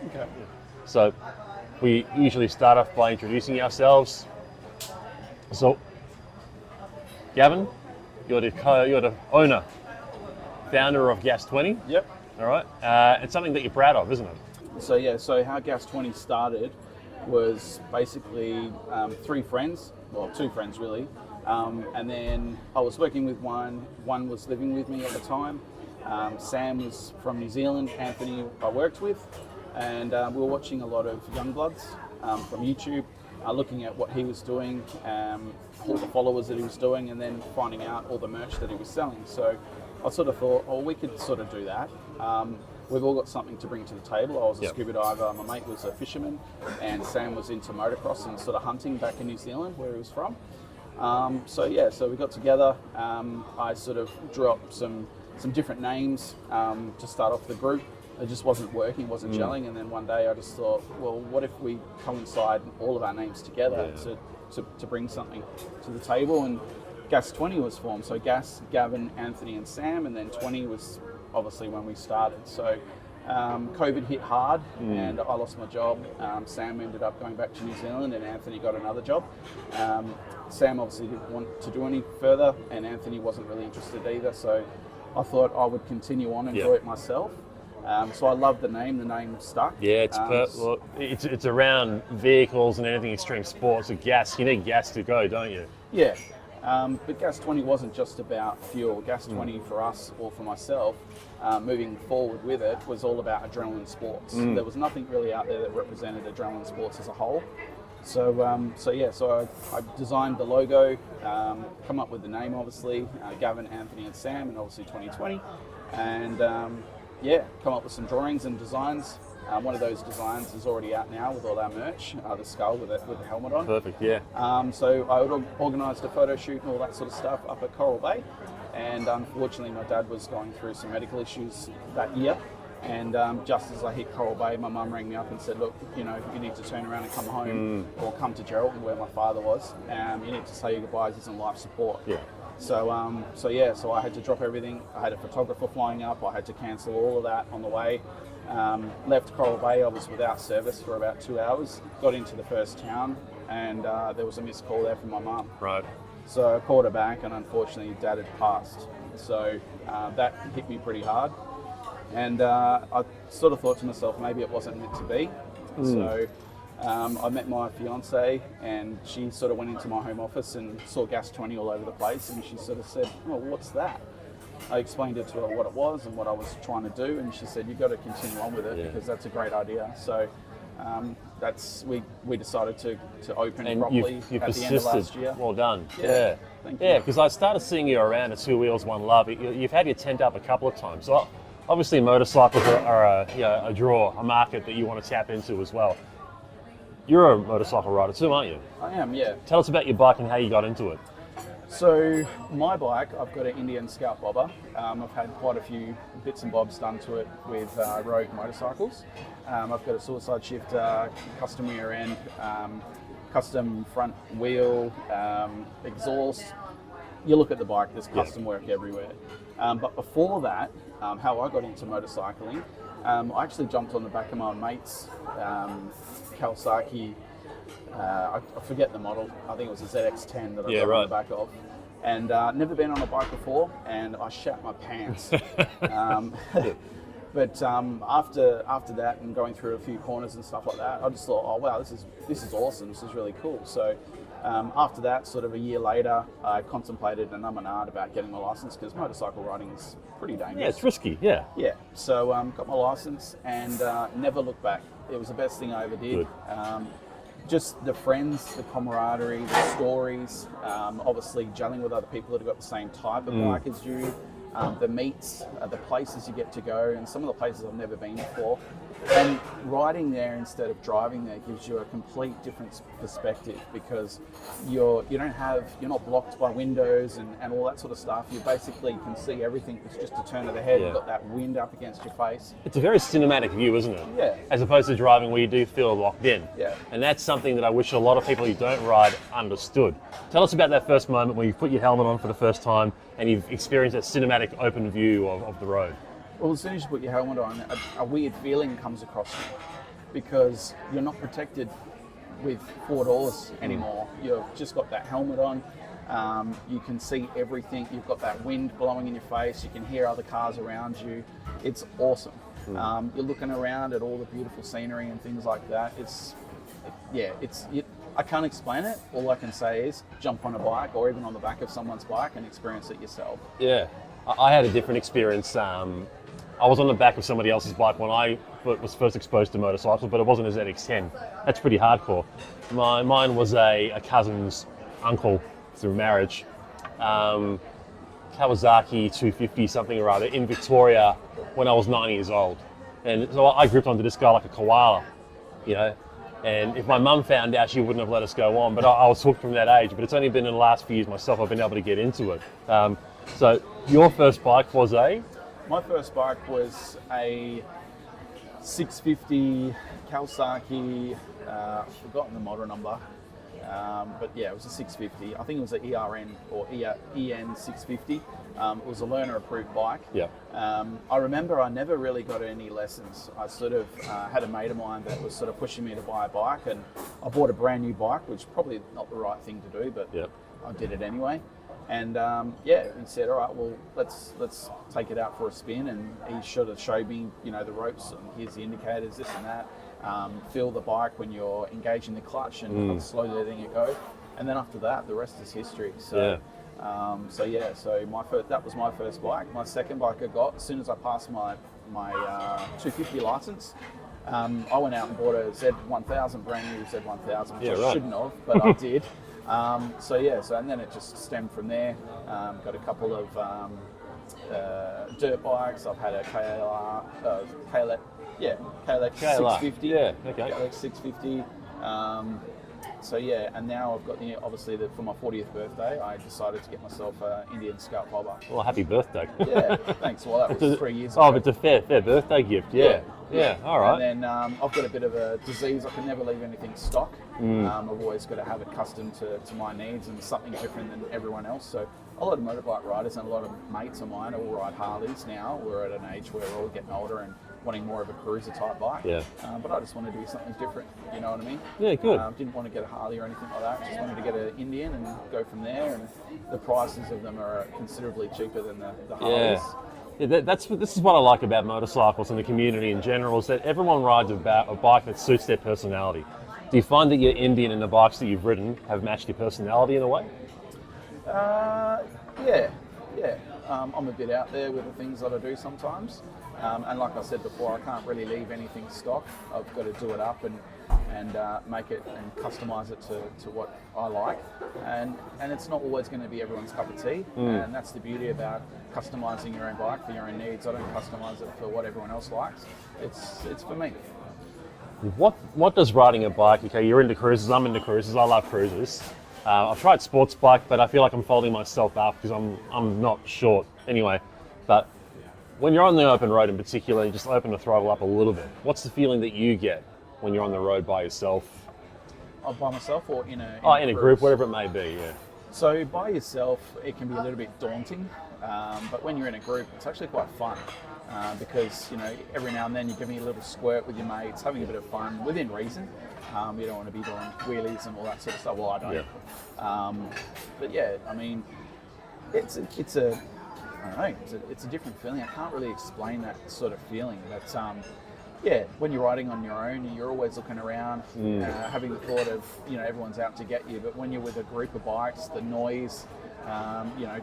Okay. So we usually start off by introducing ourselves. So, Gavin, you're the owner, founder of Gas20. Yep. All right. It's something that you're proud of, isn't it? So how Gas20 started was basically three friends, well, two friends really, and then I was working with one was living with me at the time. Sam was from New Zealand, Anthony I worked with, and we were watching a lot of Youngbloods from YouTube, looking at what he was doing, all the followers that he was doing, and then finding out all the merch that he was selling. So I sort of thought, oh, we could sort of do that. We've all got something to bring to the table. I was a scuba diver, my mate was a fisherman, and Sam was into motocross and sort of hunting back in New Zealand, where he was from. So we got together. I sort of drew up some different names to start off the group. It just wasn't working, wasn't gelling, and then one day I just thought, well, what if we coincide all of our names together to bring something to the table? And Gas20 was formed. So Gas, Gavin, Anthony, and Sam, and then 20 was obviously when we started. So COVID hit hard, and I lost my job. Sam ended up going back to New Zealand, and Anthony got another job. Sam obviously didn't want to do any further, and Anthony wasn't really interested either. So I thought I would continue on and do it myself. So I love the name stuck. Yeah, it's around vehicles and anything extreme sports. So gas, you need gas to go, don't you? Yeah, but Gas20 wasn't just about fuel. Gas20 for us, or for myself, moving forward with it, was all about adrenaline sports. There was nothing really out there that represented adrenaline sports as a whole. So I designed the logo, come up with the name, obviously, Gavin, Anthony, and Sam, and obviously 2020, and come up with some drawings and designs. One of those designs is already out now with all our merch, the skull with the helmet on. Perfect, yeah. So I organised a photo shoot and all that sort of stuff up at Coral Bay, and unfortunately my dad was going through some medical issues that year, and just as I hit Coral Bay, my mum rang me up and said, look, you need to turn around and come home, or come to Geraldton where my father was. You need to say your goodbyes, he's on life support. Yeah. So I had to drop everything. I had a photographer flying up. I had to cancel all of that on the way. Left Coral Bay. I was without service for about 2 hours. Got into the first town, and there was a missed call there from my mum. Right. So I called her back, and unfortunately, Dad had passed. So that hit me pretty hard, and I sort of thought to myself, maybe it wasn't meant to be. So I met my fiance, and she sort of went into my home office and saw Gas20 all over the place, and she sort of said, well, what's that? I explained it to her what it was and what I was trying to do, and she said, you've got to continue on with it because that's a great idea. So we decided to open and properly you've at the end of last year. Well done. Yeah. Thank you. Yeah, because I started seeing you around at Two Wheels, One Love. You've had your tent up a couple of times. So obviously motorcycles are a draw, a market that you want to tap into as well. You're a motorcycle rider too, aren't you? I am, yeah. Tell us about your bike and how you got into it. So my bike, I've got an Indian Scout Bobber. I've had quite a few bits and bobs done to it with Rogue motorcycles. I've got a suicide shifter, custom rear end, custom front wheel, exhaust. You look at the bike, there's custom work everywhere. But before that, how I got into motorcycling, I actually jumped on the back of my mate's Kawasaki, I forget the model, I think it was a ZX10 that I got on the back of. And never been on a bike before, and I shat my pants. But after that, and going through a few corners and stuff like that, I just thought, oh wow, this is awesome, this is really cool. So after that, sort of a year later, I contemplated and about getting my license, because motorcycle riding is pretty dangerous. Yeah, it's risky, yeah. Yeah, so got my license and never looked back. It was the best thing I ever did. Just the friends, the camaraderie, the stories, obviously gelling with other people that have got the same type of bike as you, the meets, the places you get to go, and some of the places I've never been before. And riding there instead of driving there gives you a complete different perspective, because you're not blocked by windows and all that sort of stuff. You basically can see everything. It's just a turn of the head. You've got that wind up against your face. It's a very cinematic view, isn't it? Yeah. As opposed to driving where you do feel locked in. Yeah. And that's something that I wish a lot of people who don't ride understood. Tell us about that first moment when you put your helmet on for the first time and you've experienced that cinematic open view of the road. Well, as soon as you put your helmet on, a weird feeling comes across you. because you're not protected with four doors anymore. You've just got that helmet on. You can see everything. You've got that wind blowing in your face. You can hear other cars around you. It's awesome. You're looking around at all the beautiful scenery and things like that. I can't explain it. All I can say is jump on a bike or even on the back of someone's bike and experience it yourself. Yeah, I had a different experience. I was on the back of somebody else's bike when I was first exposed to motorcycles, but it wasn't a ZX10. That's pretty hardcore. Mine was a cousin's uncle through marriage. Kawasaki 250 something or other in Victoria when I was 9 years old. And so I gripped onto this guy like a koala, you know. And if my mum found out, she wouldn't have let us go on. But I was hooked from that age. But it's only been in the last few years myself I've been able to get into it. So your first bike was a? My first bike was a 650 Kawasaki. I've forgotten the model number. But yeah, it was a 650. I think it was an ERN or EN 650. It was a learner-approved bike. Yeah. I remember I never really got any lessons. I sort of had a mate of mine that was sort of pushing me to buy a bike, and I bought a brand new bike, which is probably not the right thing to do, but I did it anyway. And he said, all right, well, let's take it out for a spin. And he sort of showed me, you know, the ropes, and here's the indicators, this and that. Feel the bike when you're engaging the clutch and slowly letting it go. And then after that, the rest is history. So, that was my first bike. My second bike I got as soon as I passed my 250 license. I went out and bought a Z1000, brand new Z1000, which I shouldn't have, but I did. And then it just stemmed from there. Got a couple of dirt bikes. I've had a KLX 650. Yeah, okay. KLX 650. And now I've got for my 40th birthday, I decided to get myself an Indian Scout Bobber. Well, happy birthday. Yeah, thanks. Well, that was 3 years ago. Oh, but it's a fair birthday gift. Yeah, all right. And then I've got a bit of a disease. I can never leave anything stock. I've always got to have it custom to my needs and something different than everyone else. So a lot of motorbike riders and a lot of mates of mine all ride Harleys now. We're at an age where we're all getting older and wanting more of a cruiser type bike. Yeah. But I just wanted to do something different, you know what I mean? Yeah, good. Didn't want to get a Harley or anything like that. Just wanted to get an Indian and go from there. And the prices of them are considerably cheaper than the Harleys. Yeah, this is what I like about motorcycles and the community in general, is that everyone rides a bike that suits their personality. Do you find that your Indian and the bikes that you've ridden have matched your personality in a way? Yeah. I'm a bit out there with the things that I do sometimes. And like I said before, I can't really leave anything stock. I've got to do it up and make it and customize it to what I like. And it's not always going to be everyone's cup of tea. And that's the beauty about customizing your own bike for your own needs. I don't customize it for what everyone else likes. It's for me. What does riding a bike? Okay, you're into cruisers. I'm into cruisers. I love cruisers. I've tried sports bike, but I feel like I'm folding myself up because I'm not short anyway. But when you're on the open road in particular, you just open the throttle up a little bit. What's the feeling that you get when you're on the road by yourself? By myself or in a group, whatever it may be, yeah. So by yourself, it can be a little bit daunting, but when you're in a group, it's actually quite fun because, you know, every now and then you're giving a little squirt with your mates, having a bit of fun within reason. You don't want to be doing wheelies and all that sort of stuff. Well, I don't. Yeah. But yeah, I mean, it's a different feeling. I can't really explain that sort of feeling. But when you're riding on your own, you're always looking around, having the thought of, you know, everyone's out to get you. But when you're with a group of bikes, the noise,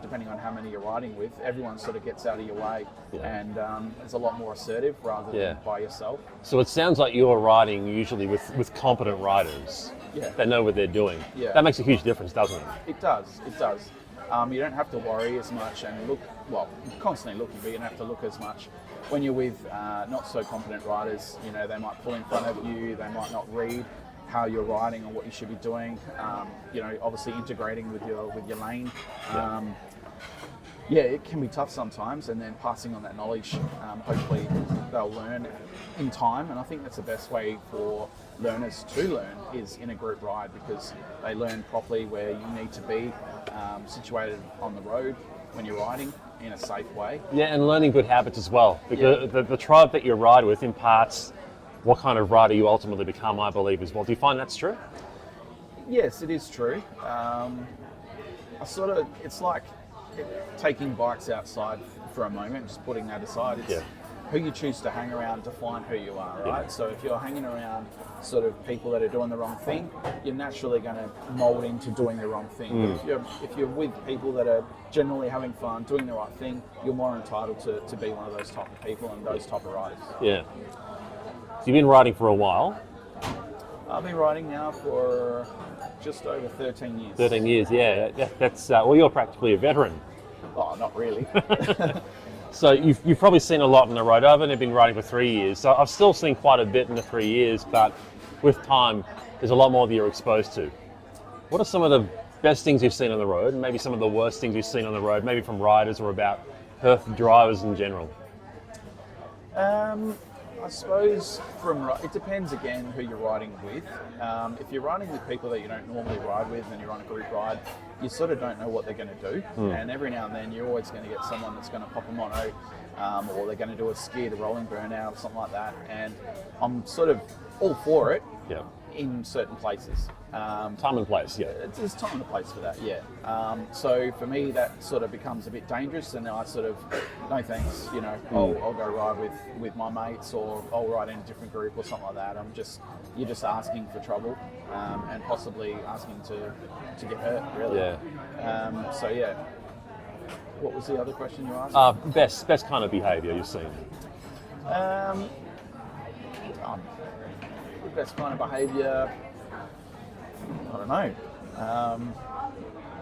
depending on how many you're riding with, everyone sort of gets out of your way, and it's a lot more assertive rather than by yourself. So it sounds like you're riding usually with competent riders that know what they're doing. Yeah. That makes a huge difference, doesn't it? It does. You don't have to worry as much and look, well, you're constantly looking, but you don't have to look as much. When you're with not so competent riders, you know, they might pull in front of you, they might not read how you're riding or what you should be doing. Obviously integrating with your lane. It can be tough sometimes, and then passing on that knowledge, hopefully they'll learn in time. And I think that's the best way for learners to learn is in a group ride, because they learn properly where you need to be situated on the road when you're riding in a safe way. Yeah, and learning good habits as well, because the tribe that you ride with imparts what kind of rider you ultimately become, I believe, as well. Do you find that's true? Yes, it is true. It's like taking bikes outside for a moment, just putting that aside. It's who you choose to hang around define who you are, right? Yeah. So if you're hanging around sort of people that are doing the wrong thing, you're naturally going to mold into doing the wrong thing. But if you're with people that are generally having fun, doing the right thing, you're more entitled to be one of those type of people and those type of riders. Yeah. So you've been riding for a while. I've been riding now for just over 13 years. 13 years, yeah. That's well, you're practically a veteran. Oh, not really. So you've probably seen a lot on the road. I've only been riding for 3 years, so I've still seen quite a bit in the 3 years, but with time, there's a lot more that you're exposed to. What are some of the best things you've seen on the road, and maybe some of the worst things you've seen on the road, maybe from riders or about Perth drivers in general? I suppose it depends again who you're riding with. If you're riding with people that you don't normally ride with and you're on a group ride, you sort of don't know what they're going to do. And every now and then you're always going to get someone that's going to pop a mono, or they're going to do a skid, a rolling burnout, or something like that. And I'm sort of all for it in certain places. Time and place, yeah. There's time and a place for that, yeah. So for me, that sort of becomes a bit dangerous, and I sort of, no thanks, I'll go ride with my mates, or I'll ride in a different group or something like that. You're just asking for trouble, and possibly asking to get hurt, really. Yeah. So yeah. What was the other question you asked? Best kind of behaviour you've seen? The best kind of behaviour, I don't know.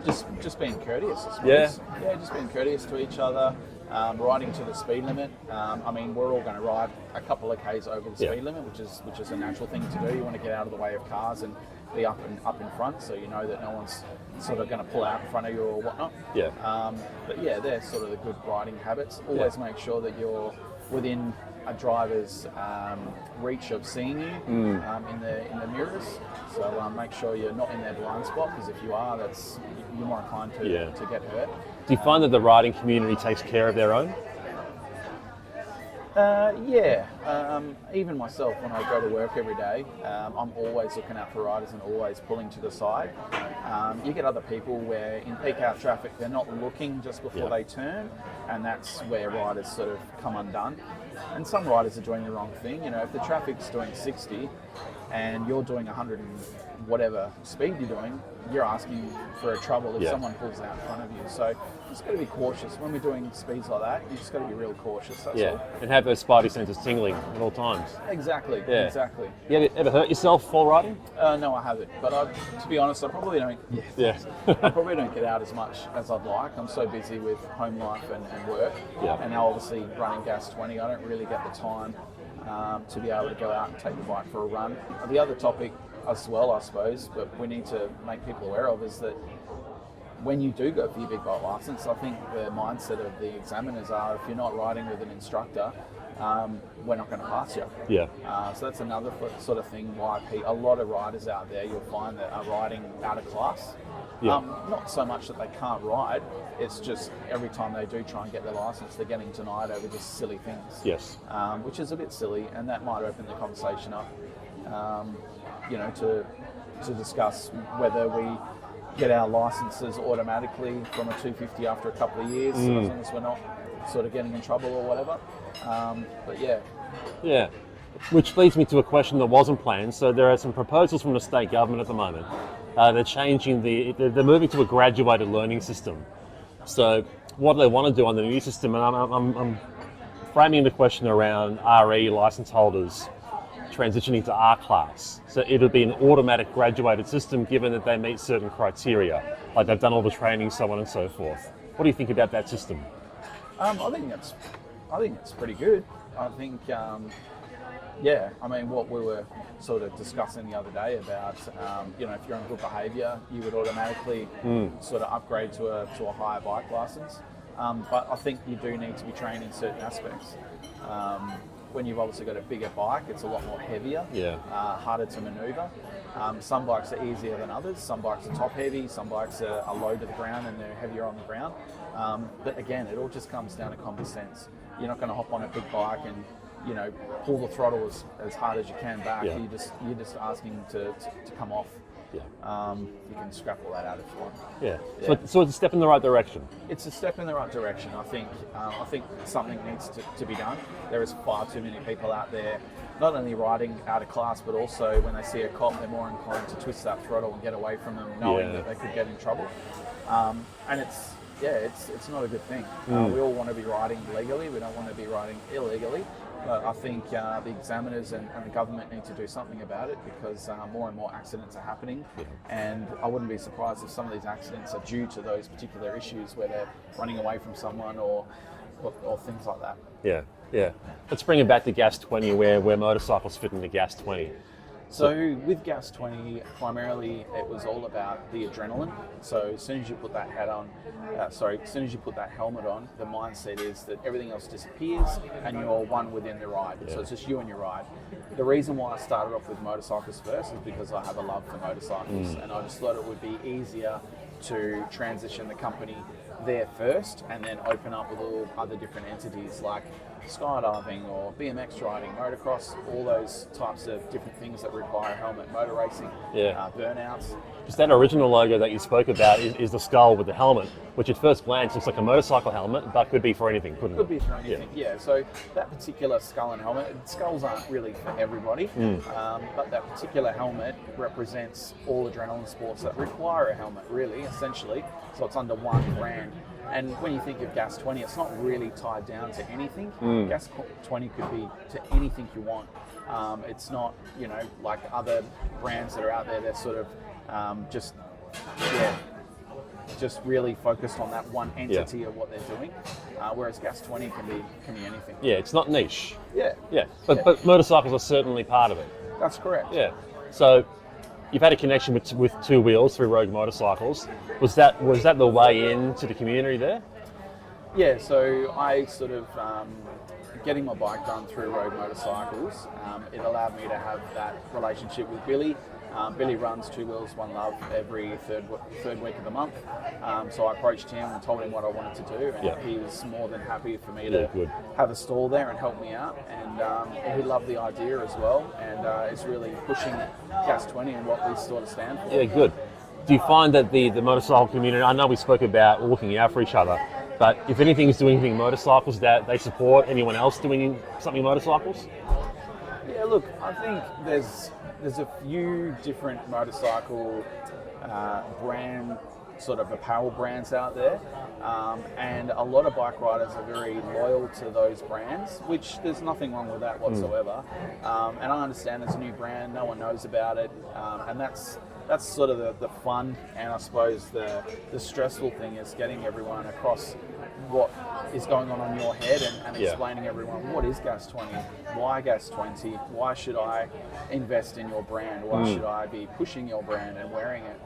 Just being courteous, I suppose. Yeah, just being courteous to each other. Riding to the speed limit. We're all going to ride a couple of k's over the speed limit, which is a natural thing to do. You want to get out of the way of cars and be up in front, so you know that no one's sort of going to pull out in front of you or whatnot. Yeah. But yeah, they're sort of the good riding habits. Always make sure that you're within a driver's reach of seeing you in the mirrors. So make sure you're not in their blind spot, because if you are, you're more inclined to get hurt. Do you find that the riding community takes care of their own? Even myself, when I go to work every day, I'm always looking out for riders and always pulling to the side. You get other people where in peak hour traffic they're not looking just before they turn, and that's where riders sort of come undone. And some riders are doing the wrong thing. If the traffic's doing 60 and you're doing 100 and whatever speed you're doing, you're asking for a trouble if someone pulls out in front of you. So you just got to be cautious. When we're doing speeds like that, you just got to be real cautious, that's all. And have those spidey senses tingling at all times. Exactly. You ever hurt yourself while riding? No, I haven't. But to be honest, I probably don't. I probably don't get out as much as I'd like. I'm so busy with home life and work. And now obviously running Gas20, I don't really get the time to be able to go out and take the bike for a run. The other topic as well, I suppose, but we need to make people aware of, is that when you do go for your big bike license, I think the mindset of the examiners are, if you're not riding with an instructor, we're not going to pass you. So that's another sort of thing why a lot of riders out there, you'll find, that are riding out of class. Not so much that they can't ride, it's just every time they do try and get their license, they're getting denied over just silly things. Which is a bit silly, and that might open the conversation up, to discuss whether we get our licenses automatically from a 250 after a couple of years, as long as we're not sort of getting in trouble or whatever. Which leads me to a question that wasn't planned. So there are some proposals from the state government at the moment. They're changing they're moving to a graduated learning system. So what they want to do on the new system, and I'm framing the question around RE license holders transitioning to R class. So it'll be an automatic graduated system, given that they meet certain criteria, like they've done all the training, so on and so forth. What do you think about that system? I think that's pretty good. I think, what we were sort of discussing the other day about, if you're on good behaviour, you would automatically sort of upgrade to a higher bike licence. But I think you do need to be trained in certain aspects. When you've obviously got a bigger bike, it's a lot more heavier, harder to manoeuvre. Some bikes are easier than others. Some bikes are top heavy, some bikes are low to the ground and they're heavier on the ground. But again, it all just comes down to common sense. You're not going to hop on a big bike and pull the throttle as hard as you can back. Yeah. You're just asking to come off. Yeah. You can scrap all that out if you want. Yeah. Yeah. So it's a step in the right direction. It's a step in the right direction. I think something needs to be done. There is far too many people out there, not only riding out of class, but also when they see a cop, they're more inclined to twist that throttle and get away from them, knowing that they could get in trouble. And it's not a good thing. We all want to be riding legally. We don't want to be riding illegally. But I think the examiners and the government need to do something about it, because more and more accidents are happening. And I wouldn't be surprised if some of these accidents are due to those particular issues where they're running away from someone or things like that. Yeah, yeah. Let's bring it back to Gas20, where motorcycles fit into Gas20. So with Gas20, primarily it was all about the adrenaline. So as soon as you put that as soon as you put that helmet on, the mindset is that everything else disappears and you're one within the ride. So it's just you and your ride. The reason why I started off with motorcycles first is because I have a love for motorcycles, and I just thought it would be easier to transition the company there first and then open up with all other different entities like skydiving or BMX riding, motocross, all those types of different things that require a helmet, motor racing, burnouts. Just that original logo that you spoke about is the skull with the helmet, which at first glance looks like a motorcycle helmet, but could be for anything, couldn't it? Could be for anything, yeah. So that particular skull and helmet, skulls aren't really for everybody, but that particular helmet represents all adrenaline sports that require a helmet, really, essentially. So it's under one brand. And when you think of Gas20, it's not really tied down to anything. Gas20 could be to anything you want. It's not, like other brands that are out there. They're sort of just really focused on that one entity of what they're doing. Whereas Gas20 can be anything. Yeah, it's not niche. Yeah. But motorcycles are certainly part of it. That's correct. Yeah. So you've had a connection with Two Wheels through Rogue Motorcycles. Was that the way into the community there? Yeah, so I sort of, getting my bike done through Rogue Motorcycles, it allowed me to have that relationship with Billy. Billy runs Two Wheels, One Love every third week of the month. So I approached him and told him what I wanted to do, and he was more than happy for me to have a stall there and help me out. And he loved the idea as well, and is really pushing Gas20 and what we sort of stand for. Yeah, good. Do you find that the motorcycle community, I know we spoke about looking out for each other, but if anything's doing anything motorcycles, that they support anyone else doing something motorcycles? Yeah, look, I think there's a few different motorcycle brand sort of apparel brands out there, and a lot of bike riders are very loyal to those brands, which there's nothing wrong with that whatsoever. And I understand it's a new brand, no one knows about it, and that's sort of the fun, and I suppose the stressful thing is getting everyone across what is going on your head and explaining everyone what is Gas20, why Gas20, why should I invest in your brand, why should I be pushing your brand and wearing it.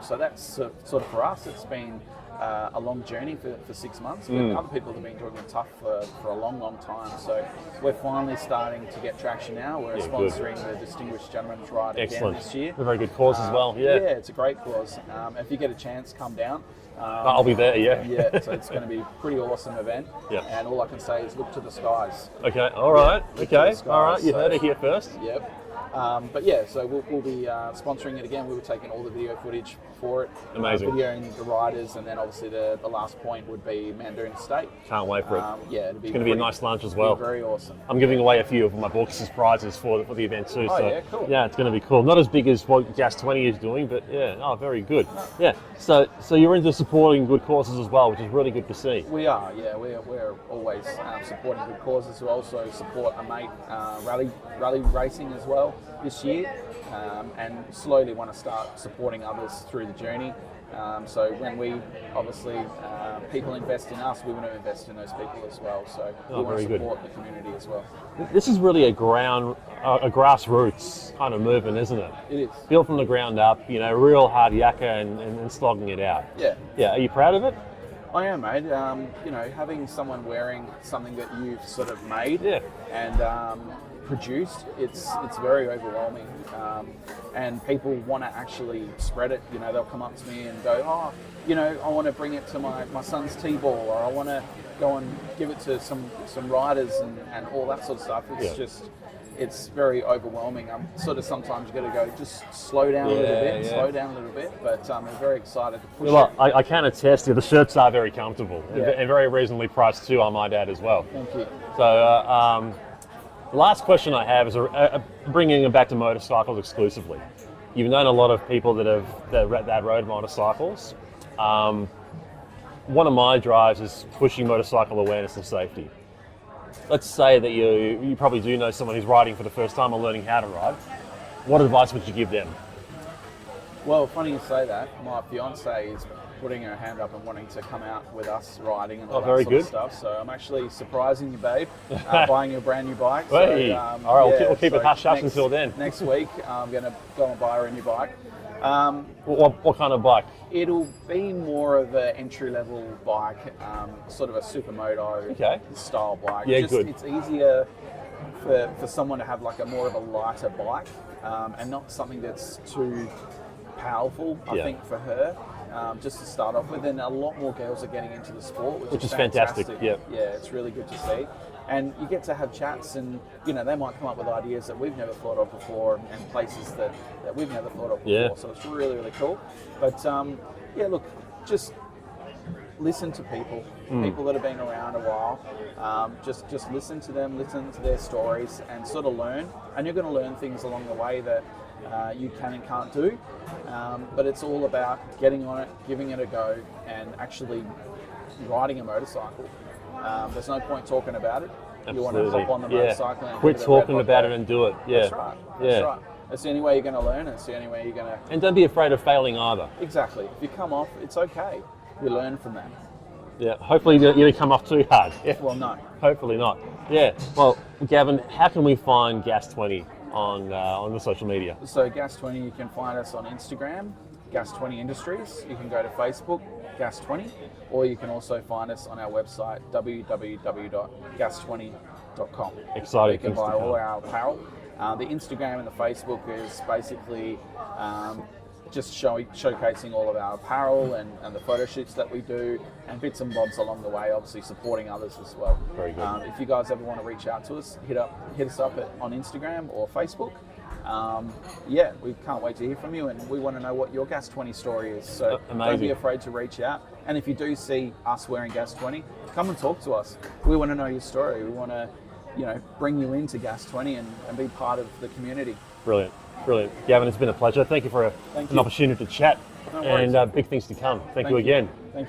So that's sort of for us, it's been a long journey for 6 months, but other people have been doing it tough for a long time. So we're finally starting to get traction now. We're sponsoring the Distinguished Gentleman's Ride again this year. A very good cause as well. Yeah, it's a great cause. If you get a chance, come down. I'll be there, yeah, so it's going to be a pretty awesome event. And all I can say is look to the skies. Okay, all right. All right, you heard it here first. Yep. But yeah, so we'll be sponsoring it again. We were taking all the video footage for it. Amazing. Videoing the riders, and then obviously the last point would be Mandarin State. Can't wait for it. Yeah, it's going to be a nice lunch as well. Very awesome. I'm giving away a few of my books as prizes for the event too. Oh, so yeah, cool. Yeah, it's going to be cool. Not as big as what Gas20 is doing, but very good. Yeah, so you're into supporting good causes as well, which is really good to see. We are, yeah. We're always supporting good causes. We also support a mate rally racing as well this year, and slowly want to start supporting others through the journey. So when we obviously people invest in us, we want to invest in those people as well. So we want to support the community as well. This is really a grassroots kind of movement, isn't it? It is. Built from the ground up, real hard yakka and slogging it out. Yeah. Yeah. Are you proud of it? I am, mate. Having someone wearing something that you've sort of made, and produced, it's very overwhelming, and people want to actually spread it. You know, they'll come up to me and go, oh, you know, I want to bring it to my son's T-ball, or I want to go and give it to some riders and all that sort of stuff. It's just, it's very overwhelming. I'm sort of sometimes got to go, just slow down a little bit, but I'm very excited to push it. I can attest to you, the shirts are very comfortable and very reasonably priced too, I might add as well. Thank you. So, the last question I have is bringing it back to motorcycles exclusively. You've known a lot of people that rode motorcycles. One of my drives is pushing motorcycle awareness and safety. Let's say that you probably do know someone who's riding for the first time or learning how to ride. What advice would you give them? Well, funny you say that. My fiance is putting her hand up and wanting to come out with us riding and all that sort of stuff. So I'm actually surprising you, babe, buying you a brand new bike. Hey. So, all right, we'll keep it hush-hush until then. Next week, I'm going to go and buy her a new bike. What kind of bike? It'll be more of an entry-level bike, sort of a supermoto style bike. Yeah, good. It's easier for someone to have like a more of a lighter bike, and not something that's too powerful, I think, for her, just to start off with. And a lot more girls are getting into the sport, which is fantastic. Yeah, it's really good to see. And you get to have chats, and you know, they might come up with ideas that we've never thought of before, and places that we've never thought of before. So it's really, really cool. But look, just listen to people that have been around a while. Just listen to them, listen to their stories, and sort of learn. And you're going to learn things along the way that you can and can't do. But it's all about getting on it, giving it a go, and actually riding a motorcycle. There's no point talking about it. Absolutely. You want to hop on the motorcycle and quit talking about it and do it. Yeah. That's right. That's right. It's the only way you're going to learn. It's the only way you're going to... And don't be afraid of failing either. Exactly. If you come off, it's okay. You learn from that. Yeah. Hopefully you don't come off too hard. Yeah. Well, no. Hopefully not. Yeah. Well, Gavin, how can we find Gas20 on the social media? So Gas20, you can find us on Instagram, Gas20 Industries. You can go to Facebook, Gas20, or you can also find us on our website, www.gas20.com. Exciting. You can buy all our apparel. The Instagram and the Facebook is basically just showcasing all of our apparel and the photo shoots that we do, and bits and bobs along the way, obviously supporting others as well. Very good. If you guys ever want to reach out to us, hit us up on Instagram or Facebook. We can't wait to hear from you, and we want to know what your Gas20 story is. So don't be afraid to reach out. And if you do see us wearing Gas20, come and talk to us. We want to know your story. We want to, bring you into Gas20 and be part of the community. Brilliant. Gavin, it's been a pleasure. Thank you for an opportunity to chat, and big things to come. Thank you again. Thank you.